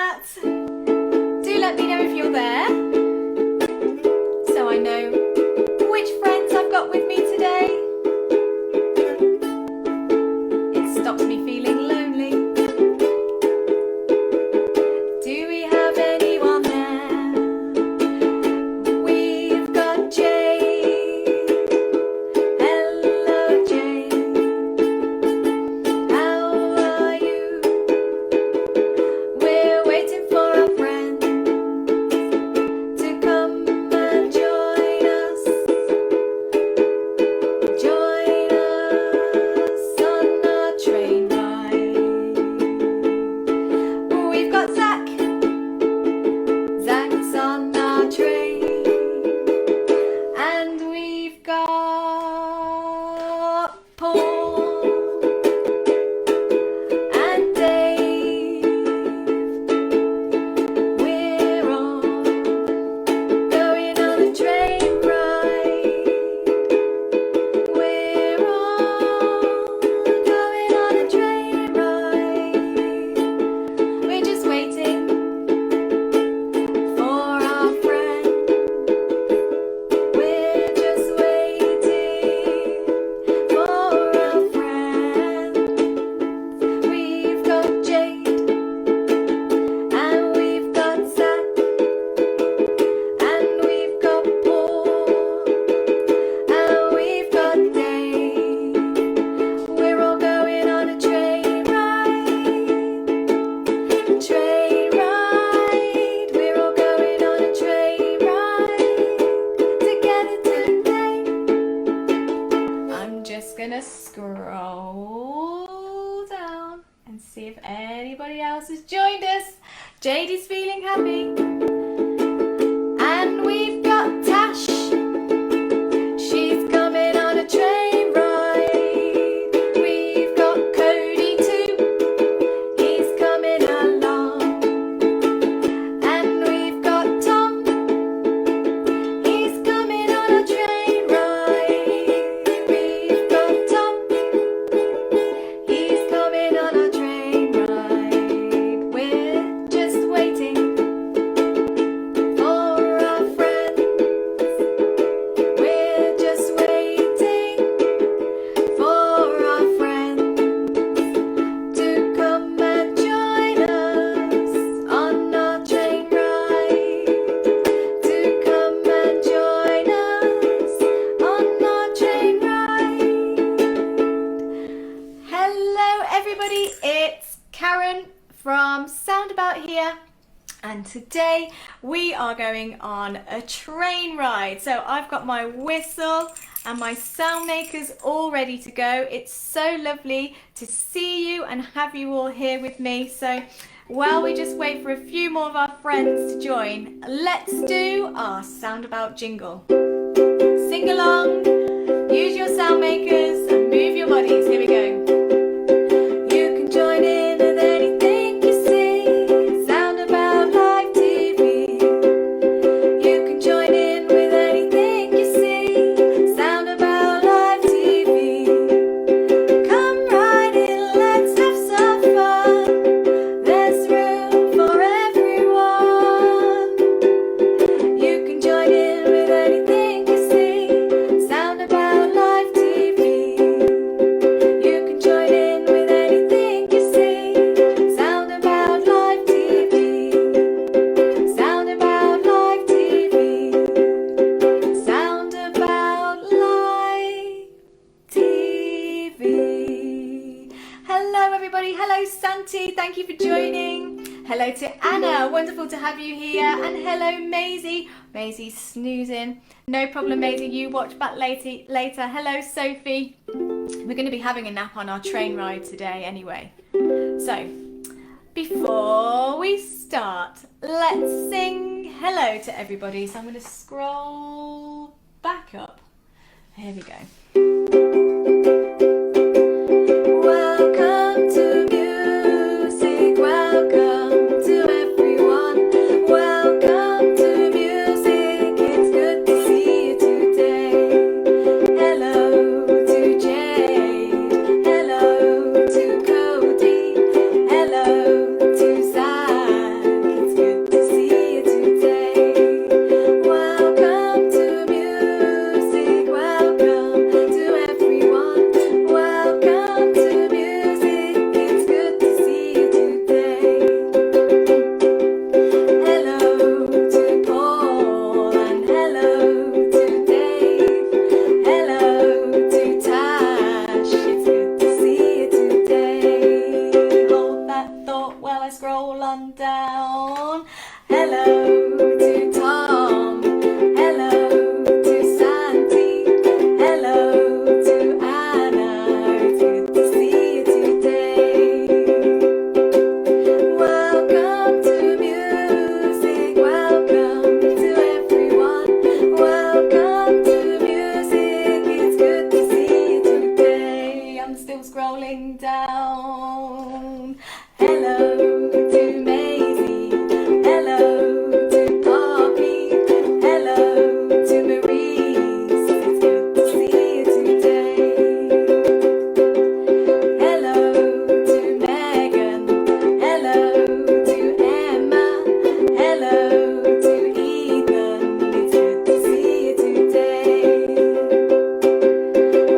chat. Do let me know if you're there, so I know which friends I've got with me today. It stops me feeling lonely. Do we have anyone there? We've got Jade. Hello Jade. How are you? We're waiting for our friends to come and join us. Join us on our train ride. We've got Zach. Zach's on our train. And we've got Paul and Dave. We're all going on a train ride. We're all going on a train ride. We're just waiting for our friend. We're just waiting for our friend. We've got Jade and we've got Zach and we've got Paul and we've got Dave. We're all going on a train ride. Train ride. We're all going on a train ride together today. I'm just gonna scroll down and see if anybody else has joined us. Jade is feeling happy. And we've got Tash. She's coming on a train ride. We've got Cody too. He's coming along. And we've got Tom. He's coming on a train ride. We've got Tom. He's coming on a train ride. We're just waiting for our friends. We're just waiting for our friends to come and join us on our train ride. To come and join us on our train ride. Hello everybody, it's Karen from Soundabout here. And today we are going on a train ride. So I've got my whistle and my sound makers all ready to go. It's so lovely to see you and have you all here with me. So while we just wait for a few more of our friends to join, let's do our Soundabout jingle. Sing along, use your sound makers and move your bodies. Here we go. You can join in with anything you see. Soundabout Live TV. You can join in with anything you see. Soundabout Live TV. Come right in, let's have some fun. There's room for everyone. You can join in with anything you see. Soundabout Live TV. You can join in with anything you see. Soundabout Live TV. Soundabout Live TV. Soundabout Live TV. Hello everybody, hello Santi, thank you for joining. Hello to Anna, wonderful to have you here. And hello Maisie. Maisie's snoozing. No problem Maisie, you watch back later. Hello Sophie. We're going to be having a nap on our train ride today anyway. So, before we start, let's sing hello to everybody. So I'm going to scroll back up. Here we go. Welcome to music, welcome to everyone. Welcome to music, it's good to see you today. Hello to Jade, hello to Cody, hello to Zach. scrolling down. Hello to Maisie, hello to Poppy, hello to Maurice. It's good to see you today. Hello to Megan, hello to Emma, hello to Ethan. It's good to see you today.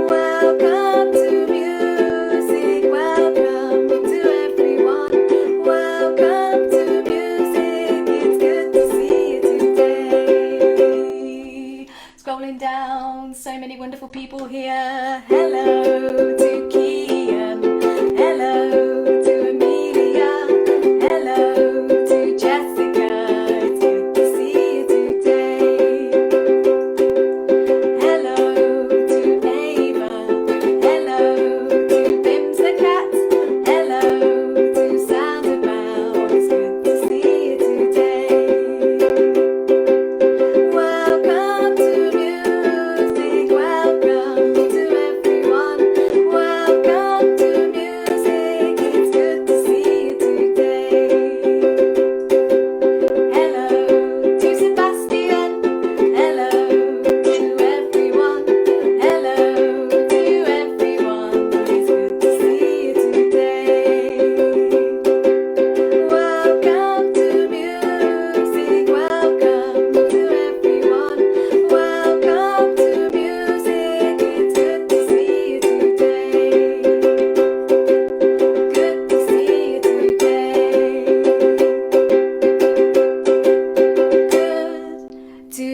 Welcome to music, welcome to everyone. Welcome to music, it's good to see you today. Scrolling down, so many wonderful people here. Hello to Kian, hello to Amelia, hello to Jessica. It's good to see you today. Hello to Ava, hello to Bims the cat, hello to Soundabout. It's good to see you today. Welcome to music, welcome to everyone. Welcome to music, it's good to see you today. Hello to Sebastian, hello to everyone. Hello to everyone, it's good to see you today. Welcome to music, welcome to everyone. Welcome to music, it's good to see you today. Good to see you today. Good to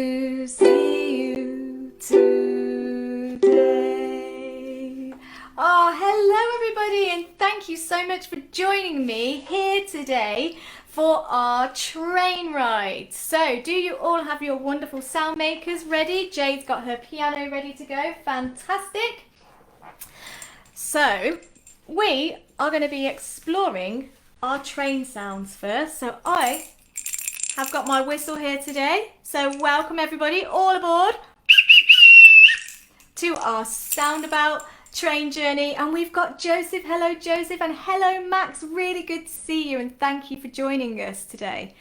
see you today. Oh, hello everybody, and thank you so much for joining me here today for our train ride. So, do you all have your wonderful sound makers ready? Jade's got her piano ready to go. Fantastic. So, we are going to be exploring our train sounds first. So, I have got my whistle here today. So, welcome everybody, all aboard to our Soundabout train journey. And we've got Joseph. Hello Joseph, and hello Max. Really good to see you, and thank you for joining us today.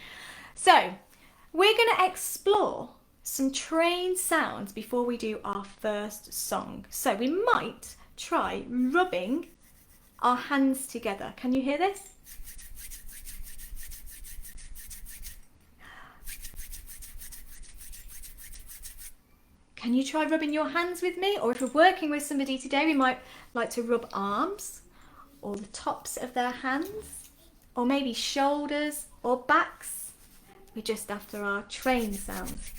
So we're going to explore some train sounds before we do our first song. So we might try rubbing our hands together. Can you hear this? Can you try rubbing your hands with me? Or if we're working with somebody today, we might like to rub arms or the tops of their hands, or maybe shoulders or backs. We're just after our train sounds.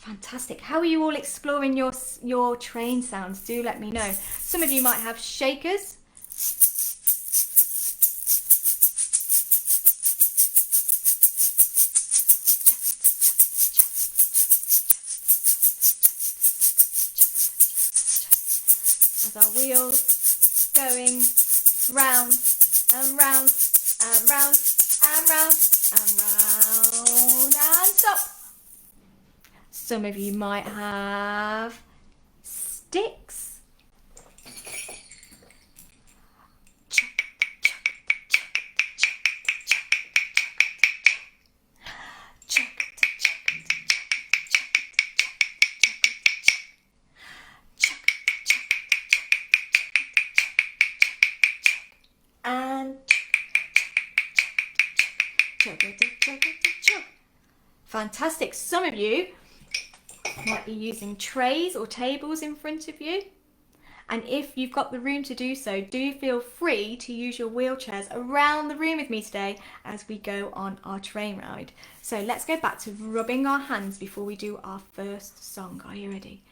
Fantastic. How are you all exploring your train sounds? Do let me know. Some of you might have shakers. As our wheels going round and round and round and round and round and stop. Some of you might have sticks. And fantastic. Some of you might be using trays or tables in front of you, and if you've got the room to do so, do feel free to use your wheelchairs around the room with me today as we go on our train ride. So let's go back to rubbing our hands before we do our first song. Are you ready?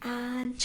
And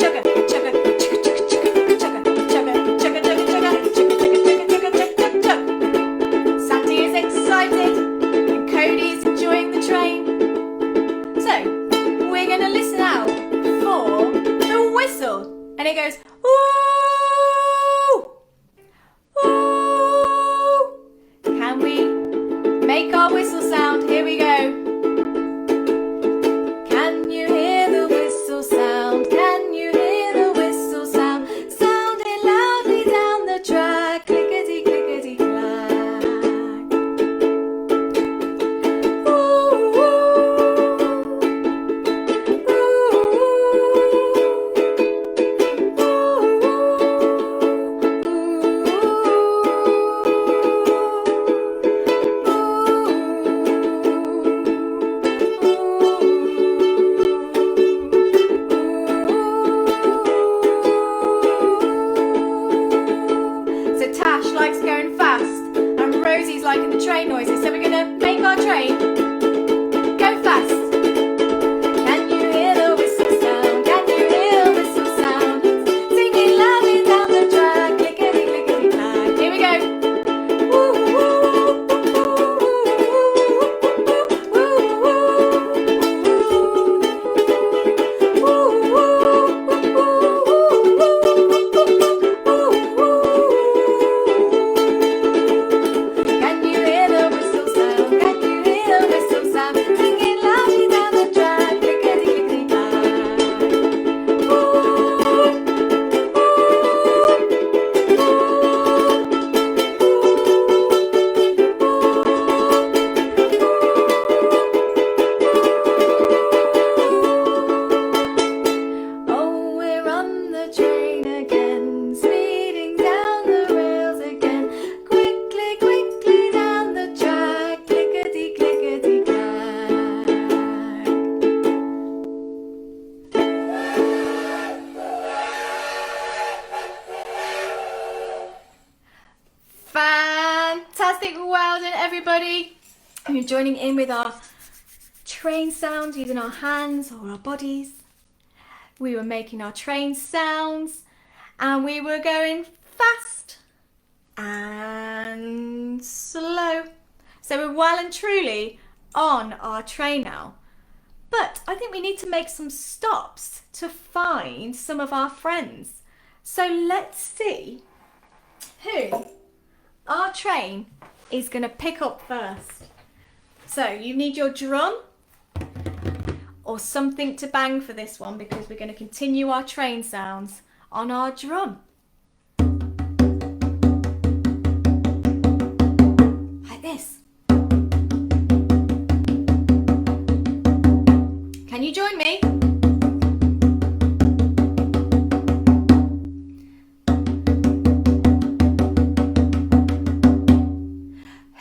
chugga, chugga, chugga, chugga, chugga, chugga, chugga, chugga, chugga, chugga, chugga, chugga, chugga, chugga. Sandy is excited and Cody's enjoying the train. So we're going to listen out for the whistle, and it goes ooh, ooh. Can we make our whistle sound? Here we go. Can you hear the whistle sound? Can you hear the whistle sound? Sounding loudly down the track. Clickety, clickety, clack. Ooh, ooh, ooh, ooh, ooh. You're joining in with our train sounds using our hands or our bodies. We were making our train sounds and we were going fast and slow. So we're well and truly on our train now. But I think we need to make some stops to find some of our friends. So let's see who our train is going to pick up first. So you need your drum or something to bang for this one because we're going to continue our train sounds on our drum. Like this. Can you join me?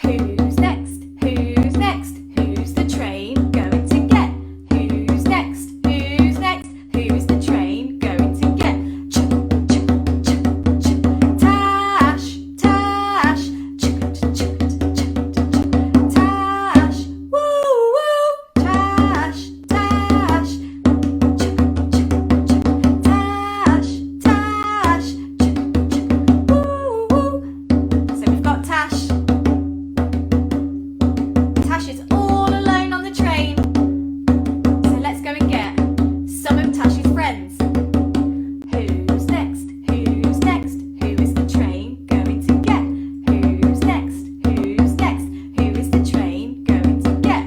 Who's next? Who's next? Who's the train going to get? Who's next? Who's next? Who is the train going to get? Tash, Tash, Tash, woo woo, Tash, Tash, Tash, woo woo. So we've got Tash. Tash is all alone on the train. So let's go and get some of Tash's friends. Who's next? Who's next? Who is the train going to get? Who's next? Who's next? Who is the train going to get?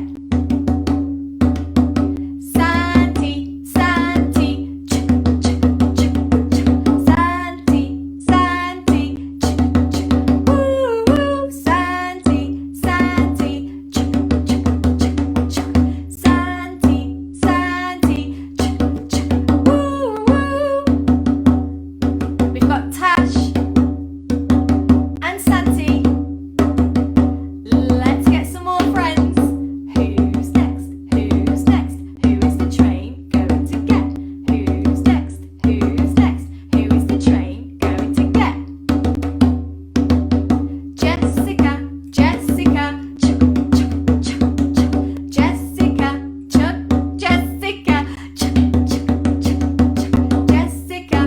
Santi, Santi, Santi, Santi, woo woo, Santi, Santi, Santi, Santi, woo woo. We've got Tash and Santi. Let's get some more friends. Who's next? Who's next? Who is the train going to get? Who's next? Who's next? Who is the train going to get? Jessica, Jessica, Jessica, Jessica, Jessica,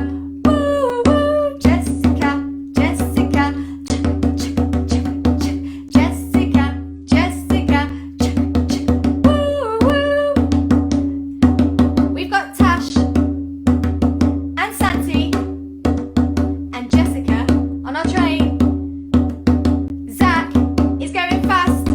woo woo, Jessica, Jessica, Jessica, Jessica, woo woo. We've got Tash and Santi and Jessica on our train. Zach is going fast.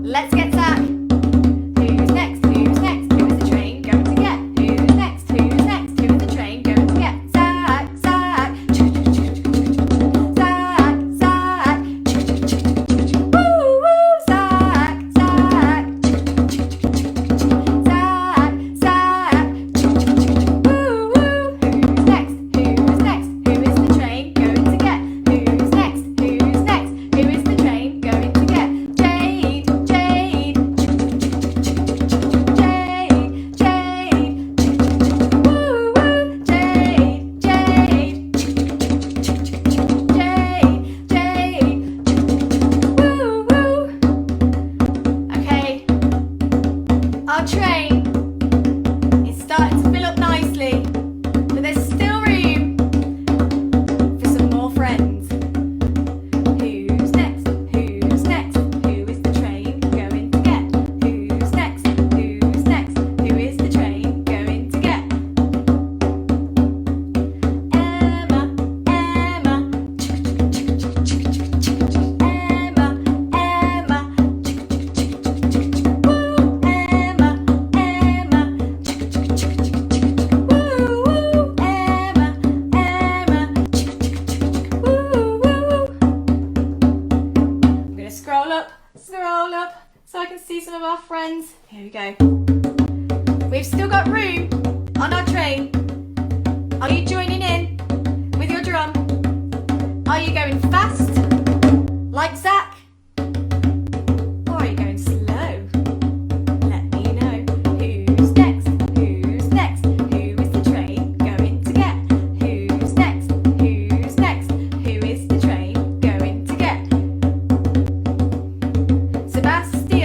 Let's get Zach. Who's next? Who's next? Who is the train going to get? Who's next? Who's next? Who is the train going to get? Zach, Zach, Zach, Zach, woo woo, Zach, Zach, Zach, Zach, woo woo. Who's next? Who's next? Who is the train going to get? Who's next? Who's next? Who is the train going to get? Jade, Jade, Jade, Jade, woo woo, Jade, Jade, Jade, Jade, woo woo. Okay, our train is starting to fill up nicely, but there's still room for some more friends. Who's next? Who's next? Who is the train going to get? Who's next? Who's next? Who is the train going to get? Emma, Emma, Emma, Emma, woo, Emma, Emma, woo woo, Emma, Emma, woo woo. I'm gonna scroll up, so I can see some of our friends. Here we go. We've still got room on our train. Are you joining in with your drum? Are you going fast, like Zach? Or are you going slow? Let me know. Who's next? Who's next? Who is the train going to get? Who's next? Who's next? Who is the train going to get? Sebastian.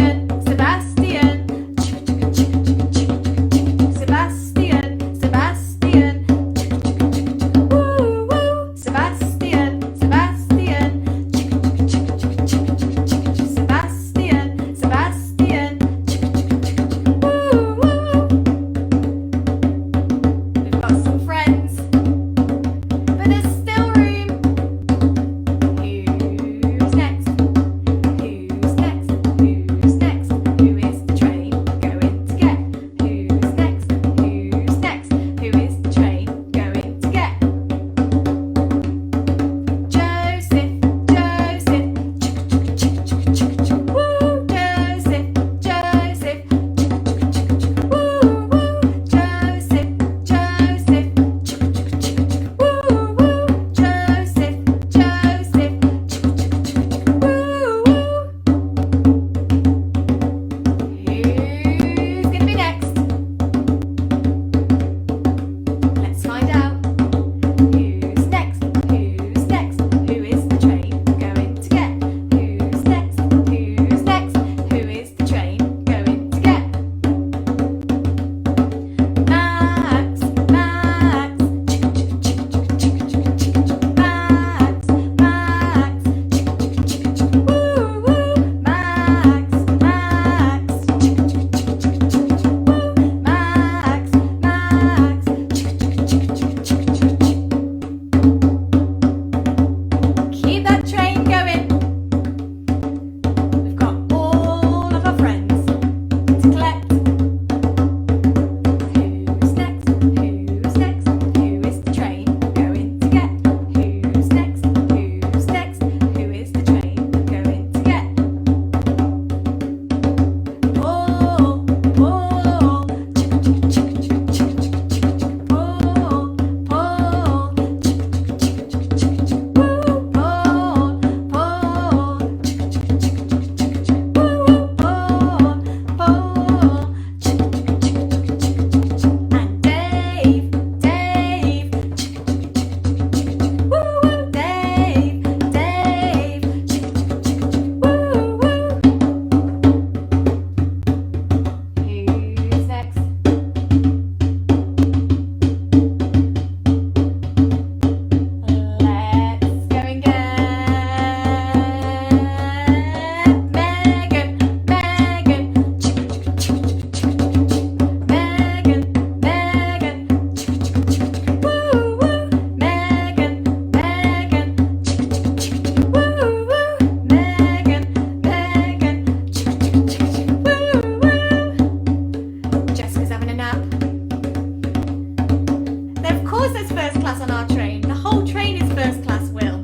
class on our train. The whole train is first class, Will.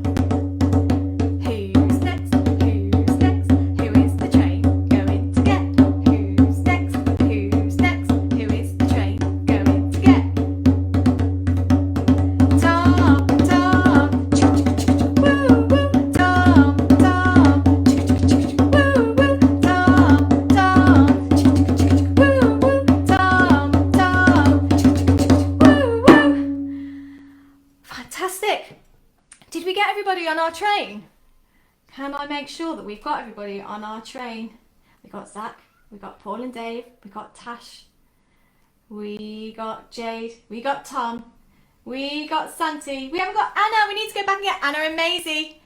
Who's next? Who's next? Who is the train going to get? Who's next? Who's next? Who is the train going to get? Tom, Tom, woo woo. Tom, Tom, woo woo. Tom, Tom, woo woo. Tom, Tom, woo woo. Fantastic. Did we get everybody on our train? Can I make sure that we've got everybody on our train? We got Zach, we got Paul and Dave, we got Tash, we got Jade, we got Tom, we got Santi. We haven't got Anna. We need to go back and get Anna and Maisie.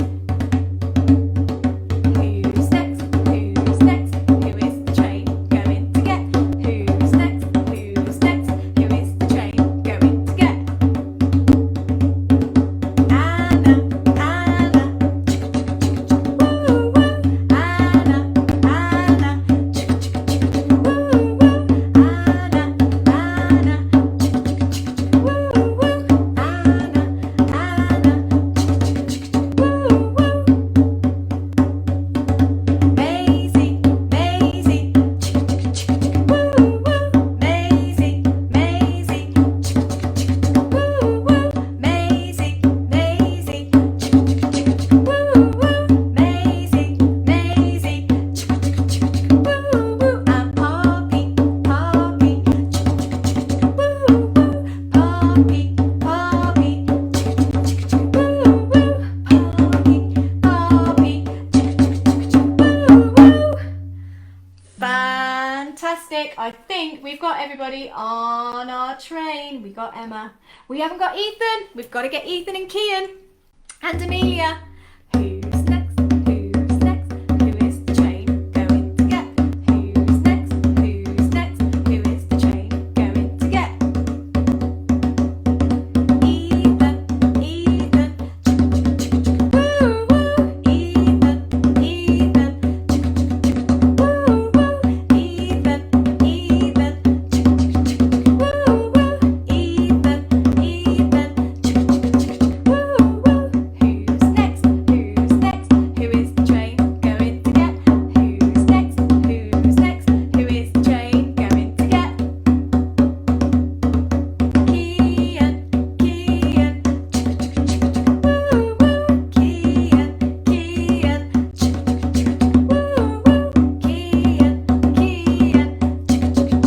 Who's next? Who's next? Who is the train going to get? Who's next? Who's next? Who is the train going to get? Anna, Anna, woo woo. Anna, Anna, woo woo. Anna, Anna, woo woo. Anna, Anna, woo woo. Maisie, Maisie, woo woo. Maisie, Maisie, woo woo. Maisie, Maisie, woo woo. Maisie, Maisie, woo woo. And Poppy, Poppy, woo woo. Poppy, Poppy, woo woo. Poppy, Poppy, woo woo. Fantastic. I think we've got everybody on our train. We got Emma. We haven't got Ethan. We've got to get Ethan and Kian and Amelia. Who's next? Who's next? Who is the train going to get? Who's next? Who's next? Who is the train going to get? Ethan, Ethan, woo woo. Ethan, Ethan, woo woo. Ethan, Ethan, woo woo. Ethan, Ethan, woo woo. Who's next? Who's next? Who is the train going to get? Who's next? Who's next? Who is the train going to get? Kian, Kian, woo woo. Kian, Kian, woo woo. Kian,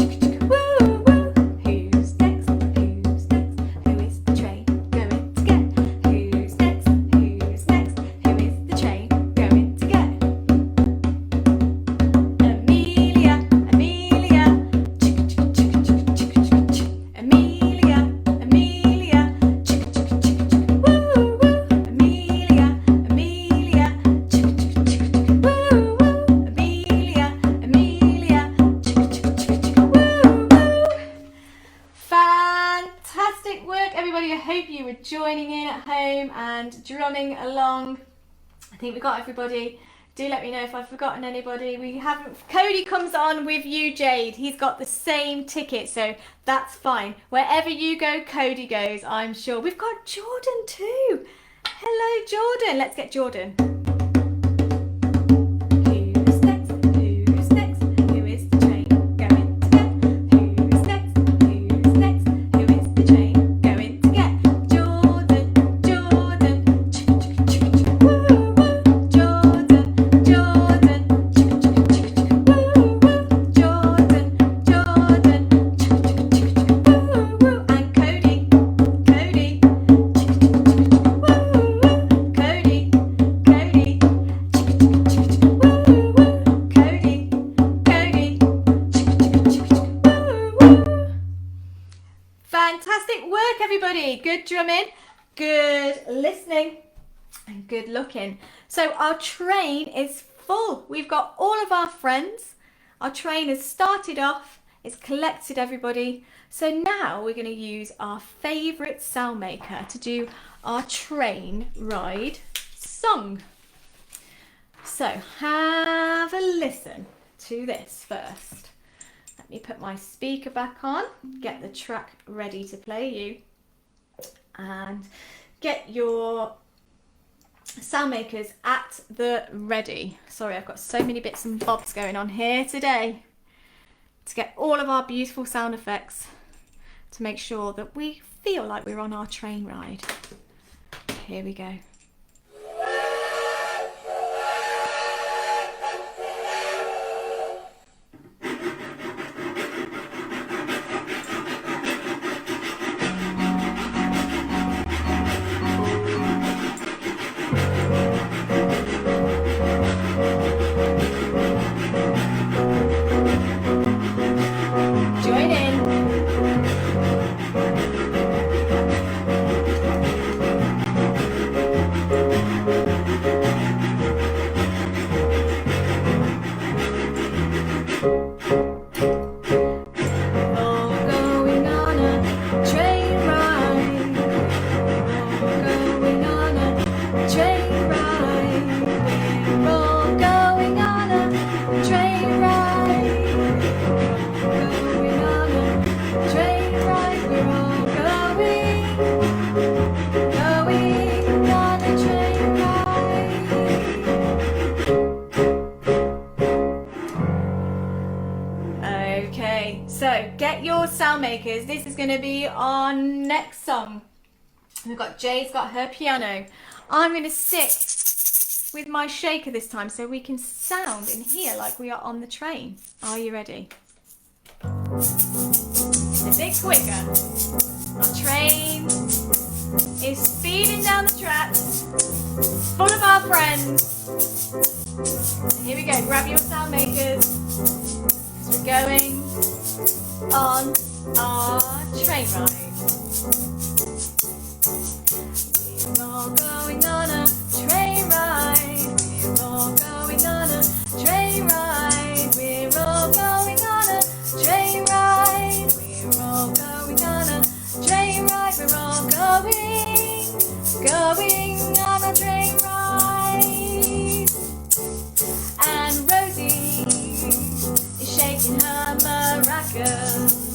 Kian, woo woo. Who's next? Who's next? Who is the train going to get? Who's next? Who's next? Who is the train going to get? Amelia, Amelia, Amelia, Amelia, woo woo. Amelia, Amelia, woo woo. Amelia, Amelia, woo woo. Fantastic work, everybody. I hope you were joining in at home and drumming along. I think we got everybody. Do let me know if I've forgotten anybody. We haven't. Cody comes on with you, Jade. He's got the same ticket, so that's fine. Wherever you go, Cody goes, I'm sure. We've got Jordan too. Hello, Jordan. Let's get Jordan. Who's next? Who's next? Who is the train going to get? Who's next? Who's next? Who is the train going to get? Jordan, Jordan, woo woo. Jordan, Jordan, woo woo. Jordan, Jordan, woo woo. And Cody, Cody, woo woo. Cody, Cody, woo woo. Cody, Cody, woo woo. Fantastic work, everybody. Good drumming, good listening, and good looking. So our train is full. We've got all of our friends. Our train has started off. It's collected everybody. So now we're going to use our favourite sound maker to do our train ride song. So have a listen to this first. Let me put my speaker back on, get the track ready to play you, and get your sound makers at the ready. Sorry, I've got so many bits and bobs going on here today to get all of our beautiful sound effects to make sure that we feel like we're on our train ride. Here we go. So get your sound makers. This is going to be our next song. We've got Jay's got her piano. I'm going to stick with my shaker this time so we can sound in here like we are on the train. Are you ready? It's a bit quicker. Our train is speeding down the tracks, full of our friends. Here we go. Grab your sound makers. We're going on our train ride. We're all going on a train ride. We're all going on a train ride. We're all going on a train ride. We're all going on a train ride. We're all going on a train ride. And Rosie is shaking her maracas.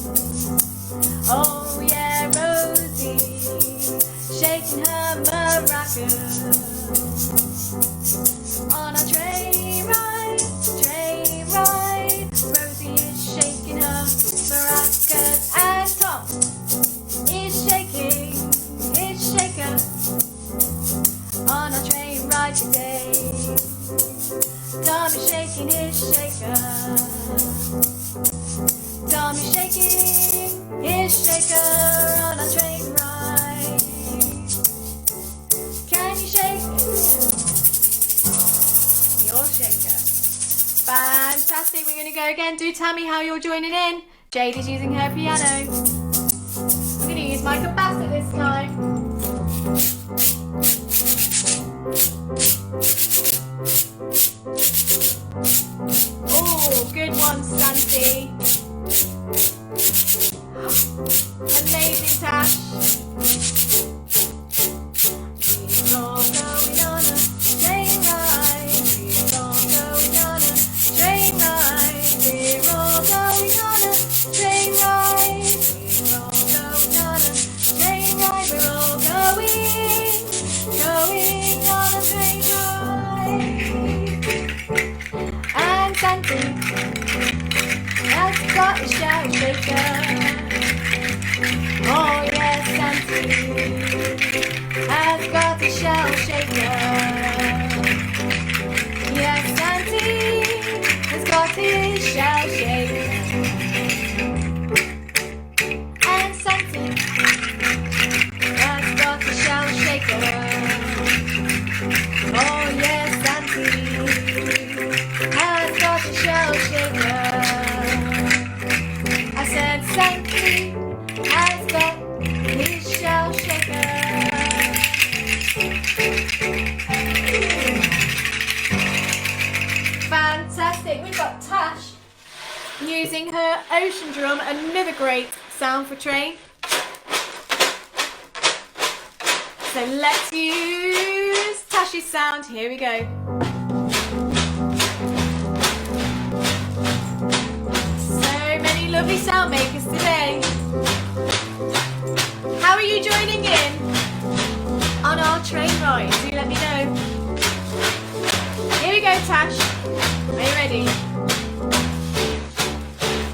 Oh yeah, Rosie, shaking her maracas. On a train ride, Rosie is shaking her maracas. And Tom is shaking his shaker on a train ride today. Tom is shaking his shaker. Tom is shaking his shaker on a train ride. Can you shake your shaker? Fantastic. We're going to go again. Do tell me how you're joining in. Jade is using her piano. I'm going to use my capacitor this time. Oh, good one, Santi. Amazing, Tash. We're all going on a train ride. We're all going on a train ride. We're all going on a train ride. We're all going on a train ride. We're all going on a train ride. And Santi has got a shout shaker. Oh yes, Santi has got a shell shaker. Yes, Santi has got his shell shaker. And Santi has got a shell shaker. Oh yes, Santi has got a shell shaker. I said Santi has got his shell shaker. Fantastic. We've got Tash using her ocean drum, another great sound for train. So let's use Tash's sound. Here we go. So many lovely sound makers today. How are you joining in? ready?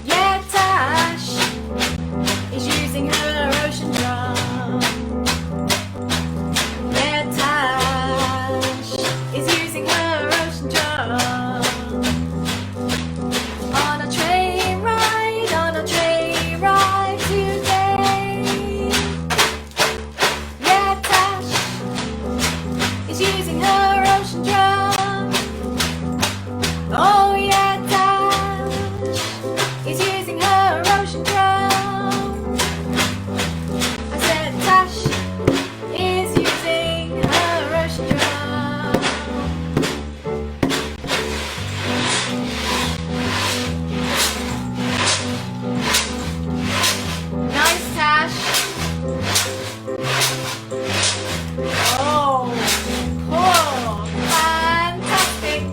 Yeah, Tash is using her ocean drum. Yeah, Tash is using her ocean drum. On a train ride today. Yeah, Tash is using her ocean drum. Oh yeah, Tash is using her ocean drum. I said Tash is using her ocean drum. Nice, Tash. Oh, Paul, fantastic.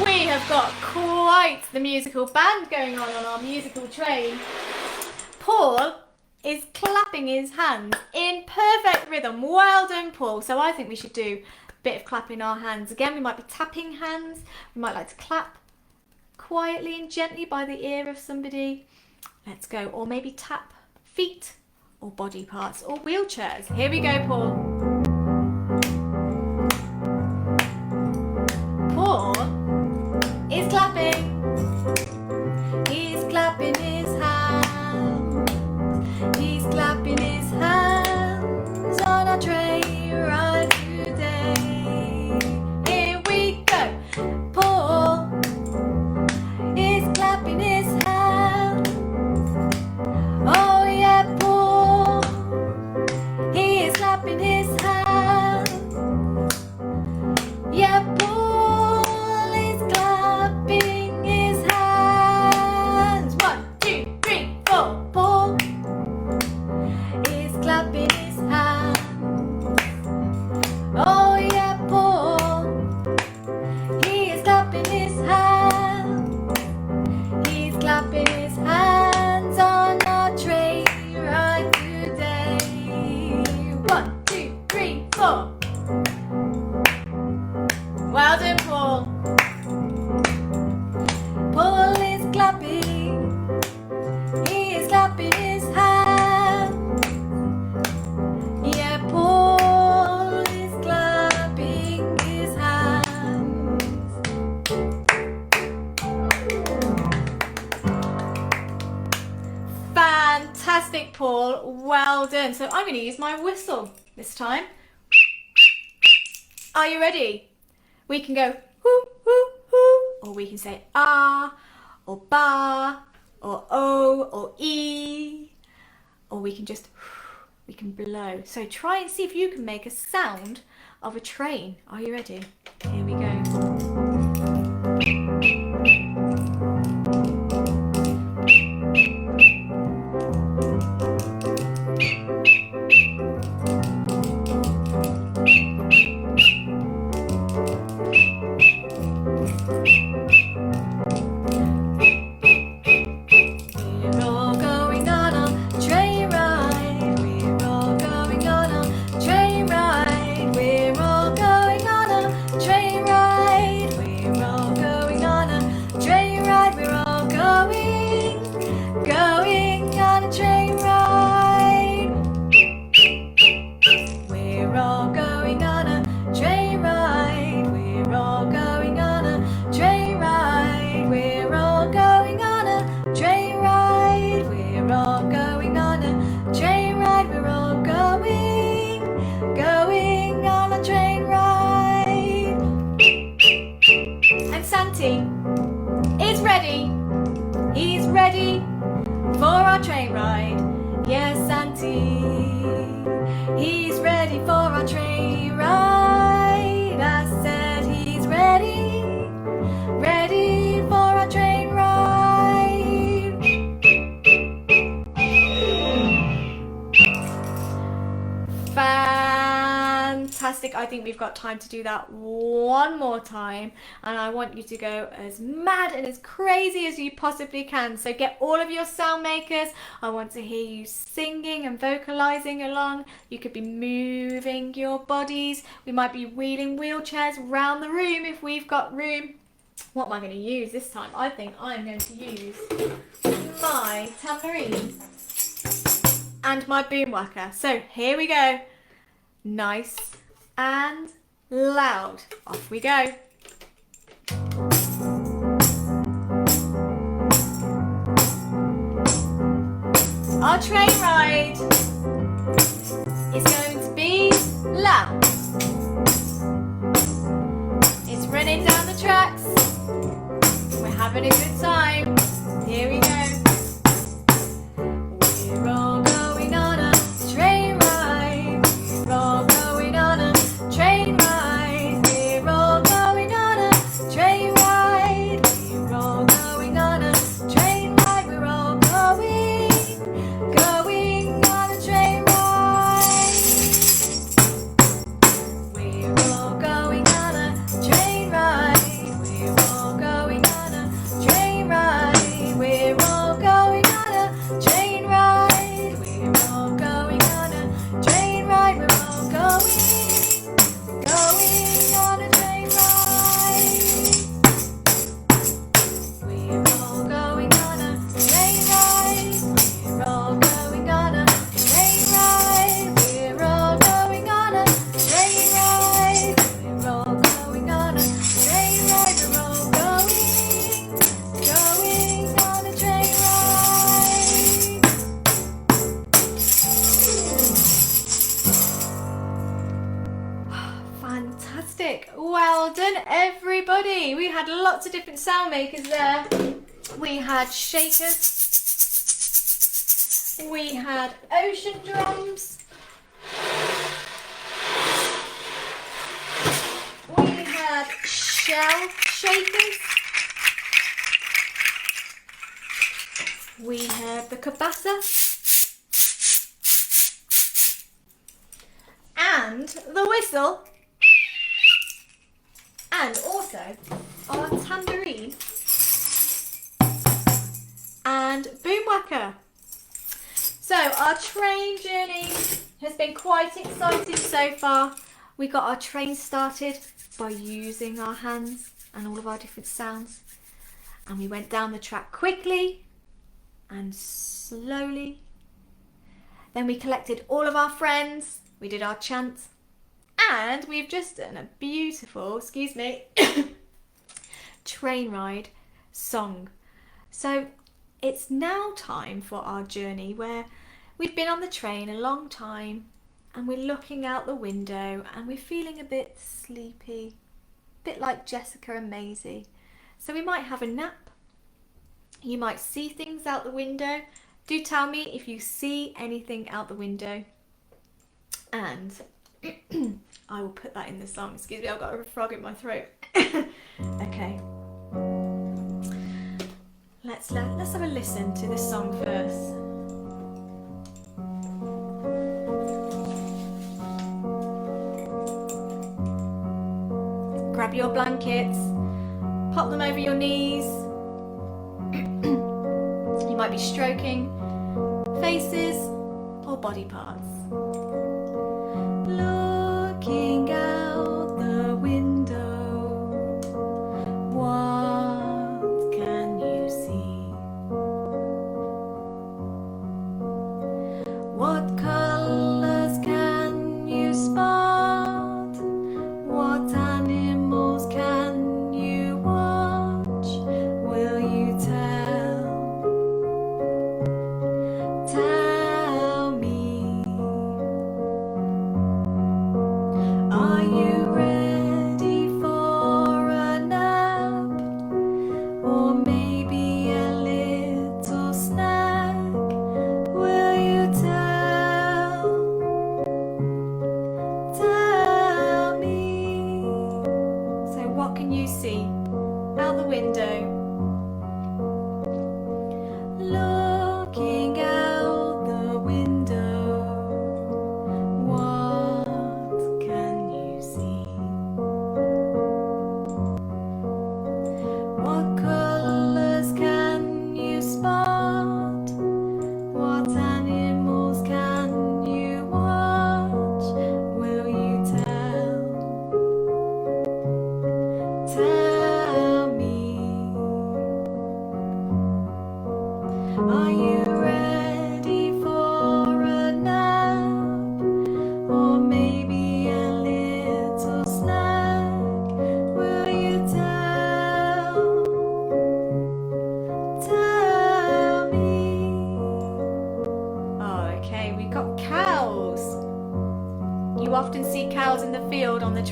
We have got quite the musical band going on our musical train. Paul is clapping his hands in perfect rhythm. Well done, Paul. So I think we should do a bit of clapping our hands. Again, we might be tapping hands. We might like to clap quietly and gently by the ear of somebody. Let's go. Or maybe tap feet or body parts or wheelchairs. Here we go, Paul. Paul is clapping. He's clapping his hands. He's clapping his hands on a train ride today. Here we go. Paul is clapping his hands. Oh yeah, Paul. He is clapping his hands. Yeah, Paul is clapping his hands. 1, 2, 3, 4. Paul is clapping his hands. Oh yeah, Paul. He is clapping his hands. He's clapping his hands on a train ride today. 1, 2, 3, 4. Well done, Paul. Paul is clapping. He is clapping his hands. Yeah, Paul is clapping his hands. Fantastic, Paul. Well done. So I'm going to use my whistle this time. Are you ready? We can go whoo, whoo, whoo, or we can say ah, or ba, or o, or e, or we can just, we can blow. So try and see if you can make a sound of a train. Are you ready? Here we go. We're all going on a train ride. We're all going on a train ride. We're all going on a train ride. We're all going on a train ride. We're all going on a train ride. We're all going on a train ride. We're all going on a train ride. We're all going on a train ride. We're all going on a train ride. We're all going on a train ride. And Santi is ready. He's ready for our train ride. Yes, Santi. He's ready for our train ride. I said he's ready. Ready for our train ride. Fantastic. I think think we've got time to do that one more time, and I want you to go as mad and as crazy as you possibly can. So get all of your sound makers. I want to hear you singing and vocalizing along. You could be moving your bodies. We might be wheeling wheelchairs around the room if we've got room. What am I going to use this time? I think I'm going to use my tambourine and my boom whacker. So here we go. Nice and loud. Off we go. Our train ride is going to be loud. It's running down the tracks. We're having a good time. Here we go. We're all going on a train ride. We're all going on a train ride. We're all going on a train ride. We're all going on a train ride. We're all going on a train ride. We're all going on a train ride. We're all going on a train ride. We're all going on a train ride. We're all going on a train ride. We're all going on a train ride. We're all going on a train ride. We're all going on a train ride. We're all going on a train ride. We're all going on a train ride. We're all going on a train ride. Fantastic. Well done, everybody. We had lots of different sound makers there. We had shakers. We had ocean drums. We had shell shakers. We had the cabasa. And the whistle. And also our tambourine and boom whacker. So our train journey has been quite exciting so far. We got our train started by using our hands and all of our different sounds. And we went down the track quickly and slowly. Then we collected all of our friends. We did our chant. And we've just done a beautiful, train ride song. So it's now time for our journey where we've been on the train a long time and we're looking out the window and we're feeling a bit sleepy, a bit like Jessica and Maisie. So we might have a nap. You might see things out the window. Do tell me if you see anything out the window. And I will put that in the song. Excuse me, I've got a frog in my throat. Okay. Let's have a listen to this song first. Grab your blankets, pop them over your knees. You might be stroking faces or body parts. Looking out the window, what can you see? What colors can you spot? What animals can you watch? Will you tell me? Are you ready for a nap? Or maybe a little snack? Will you tell me? So what can you see out the window? Looking out the window, what can you see?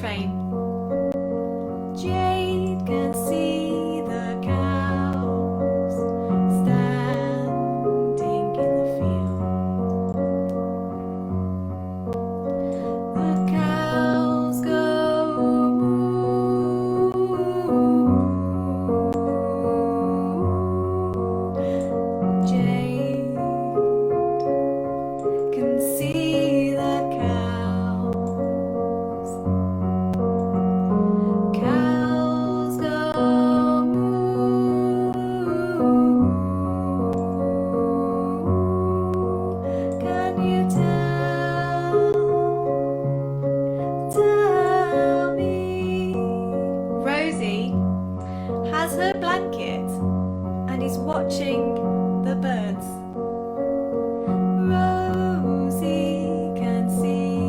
train. Jade can see the cows standing in the field. The cows go moo. Jade can see the cows. Cows go moo. Can you tell me? Rosie has her blanket and is watching the birds. Rosie can see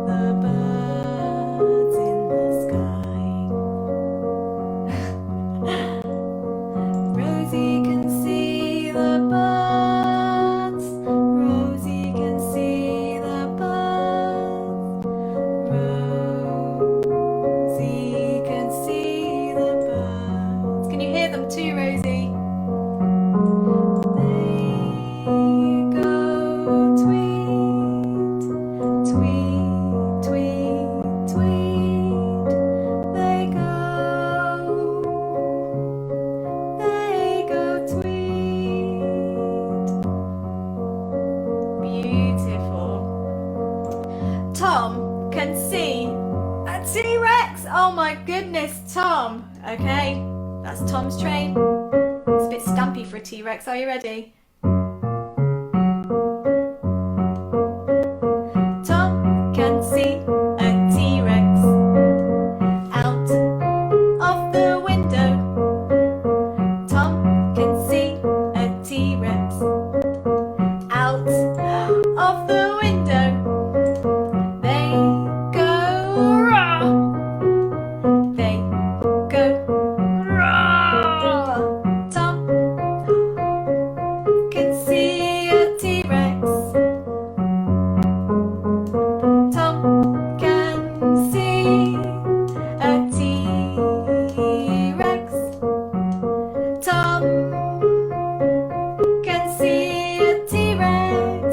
the birds in the sky. Rosie can see the birds. Rosie can see the birds. Rosie can see the birds. Can you hear them too, Rosie? They go tweet, tweet, tweet, tweet. They go tweet. Beautiful. Tom can see a T-Rex. Oh my goodness, Tom. Okay, that's Tom's train. It's a bit stumpy for a T-Rex. Are you ready? Tom can see a T-Rex out of the window. Tom can see a T-Rex out of the window. They go roar. They go roar. Tom can see a T-Rex. Tom can see a T-Rex. Tom can see a T-Rex.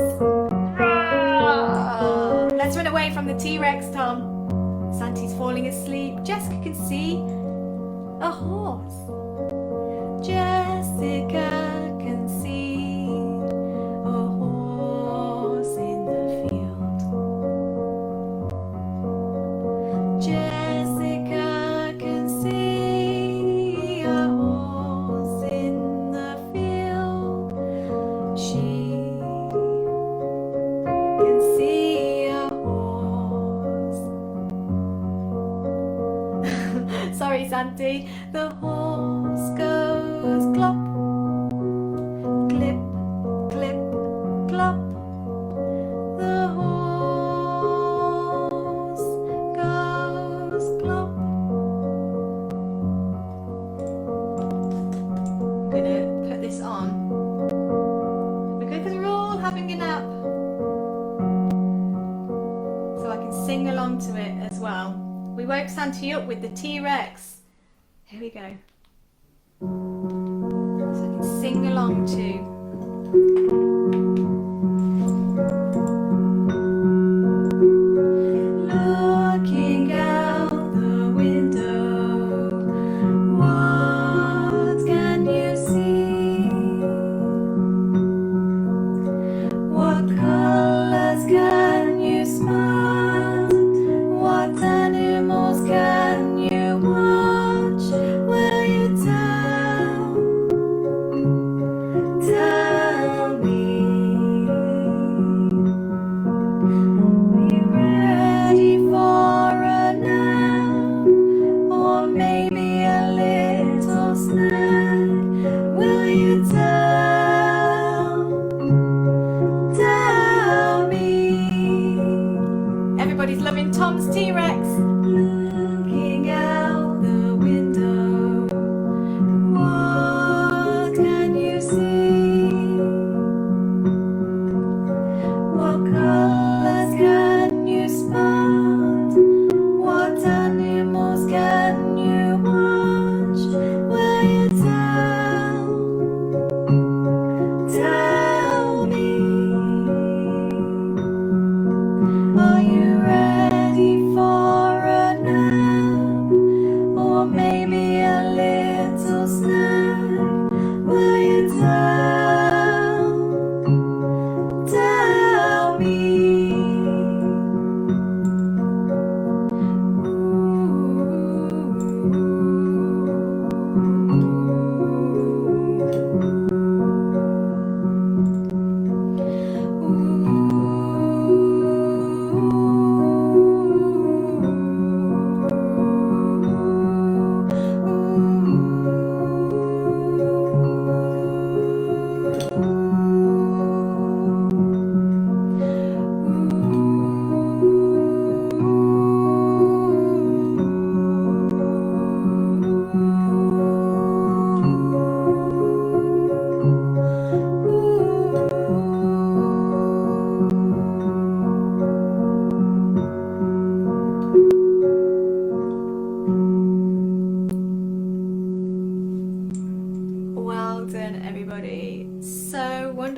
Roar. Let's run away from the T-Rex, Tom. Santi's falling asleep. Jessica can see a horse. Jessica can see a horse in the field. Jessica can see a horse in the field. She can see a horse. Sorry, Santi. The horse goes clop, clip, clip, clop. The horse goes clop. I'm gonna put this on because we're all having a nap, so I can sing along to it as well. We woke Santi up with the T-Rex. Here we go. So I can sing along to. Looking out the window, what can you see? What colors can you spot? What animals can you watch? Will you tell me?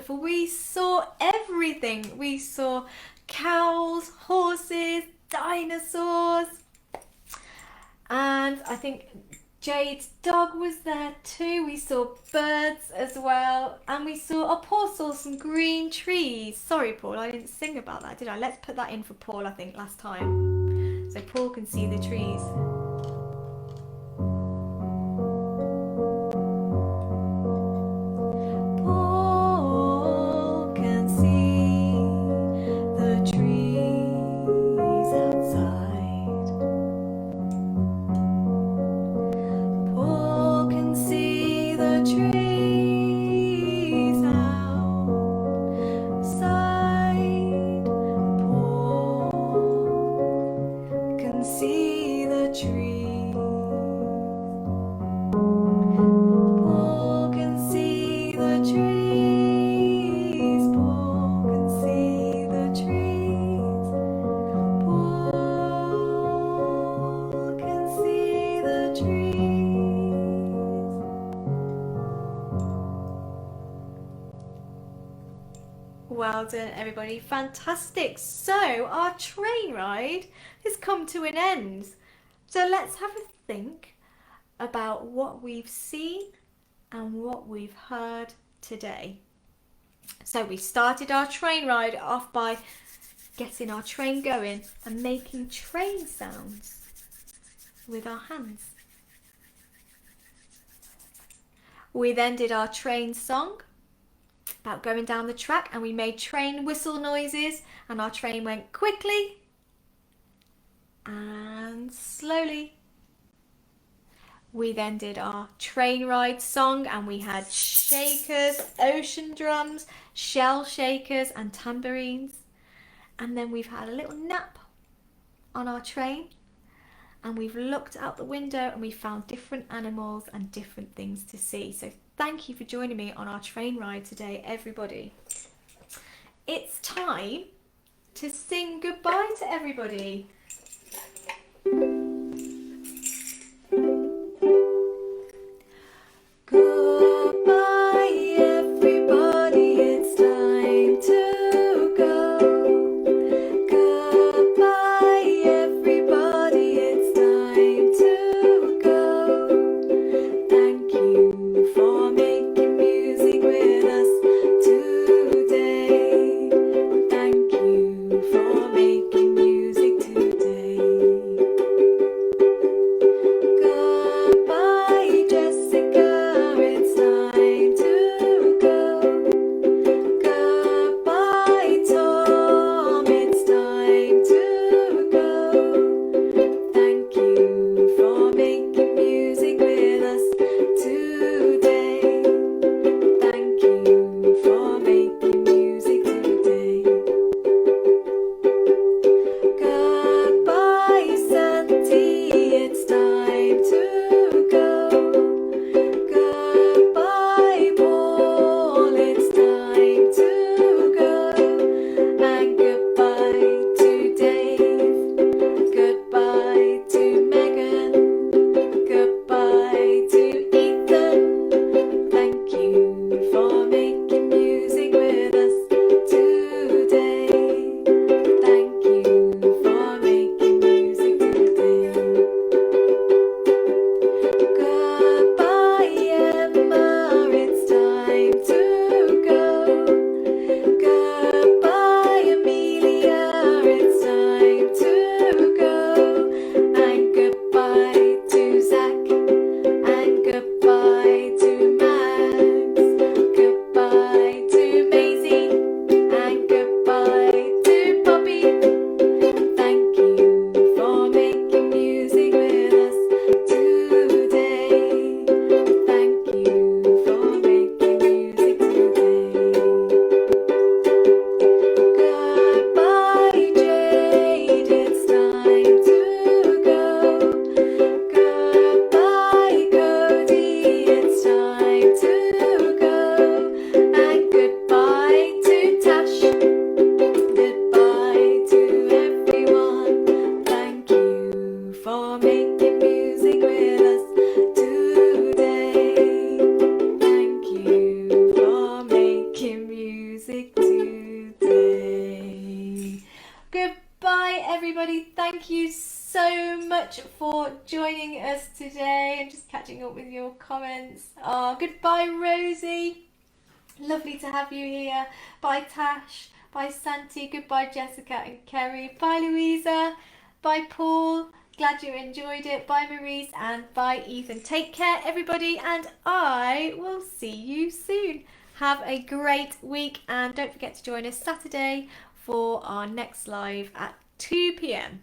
wonderful. We saw everything. We saw cows, horses, dinosaurs, and I think Jade's dog was there too. We saw birds as well, and we saw, oh, Paul saw some green trees. Sorry, Paul, I didn't sing about that, did I? Let's put that in for Paul, I think, last time, so Paul can see the trees. Paul can see the trees outside. Paul can see the trees outside. Paul can see the trees. Paul can see the trees. Paul can see the trees. Paul can see the trees. Well done, everybody. Fantastic. So our train ride has come to an end. So let's have a think about what we've seen and what we've heard today. So we started our train ride off by getting our train going and making train sounds with our hands. We then did our train song about going down the track, and we made train whistle noises, and our train went quickly and slowly. We then did our train ride song, and we had shakers, ocean drums, shell shakers and tambourines. And then we've had a little nap on our train, and we've looked out the window and we found different animals and different things to see. So thank you for joining me on our train ride today, everybody. It's time to sing goodbye to everybody. Goodbye, everybody, it's time to go. Goodbye, everybody, it's time to go. Thank you for making music with us today. Thank you for making music today. Goodbye, Jessica. It's time to go. Goodbye, Tom. It's time to go. Thank you for making music with us today. Thank you for making music today. Goodbye, Santi. It's time to go. Goodbye, Paul, it's time to go. And goodbye to Dave. Goodbye to Megan. Goodbye to Ethan. Thank you for making music with us today. Thank you for making music today. Goodbye, Emma, it's time to go. Goodbye, Amelia, it's time to go. And goodbye to Zach, and goodbye to Max. Goodbye to Maisie, and goodbye to Poppy. Thank you for making music with us today. Thank you for making music today. Goodbye, Jade, it's time to go. Goodbye, Cody, it's time to go. And goodbye to Tash. Goodbye to everyone. Thank you for making music with us today. Thank you for making music. for joining us today and just catching up with your comments. Oh, goodbye, Rosie. Lovely to have you here. Bye, Tash. Bye, Santi. Goodbye, Jessica and Kerry. Bye, Louisa. Bye, Paul. Glad you enjoyed it. Bye, Maurice. And bye, Ethan. Take care, everybody, and I will see you soon. Have a great week, and don't forget to join us Saturday for our next live at 2 p.m.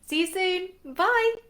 See you soon. Bye.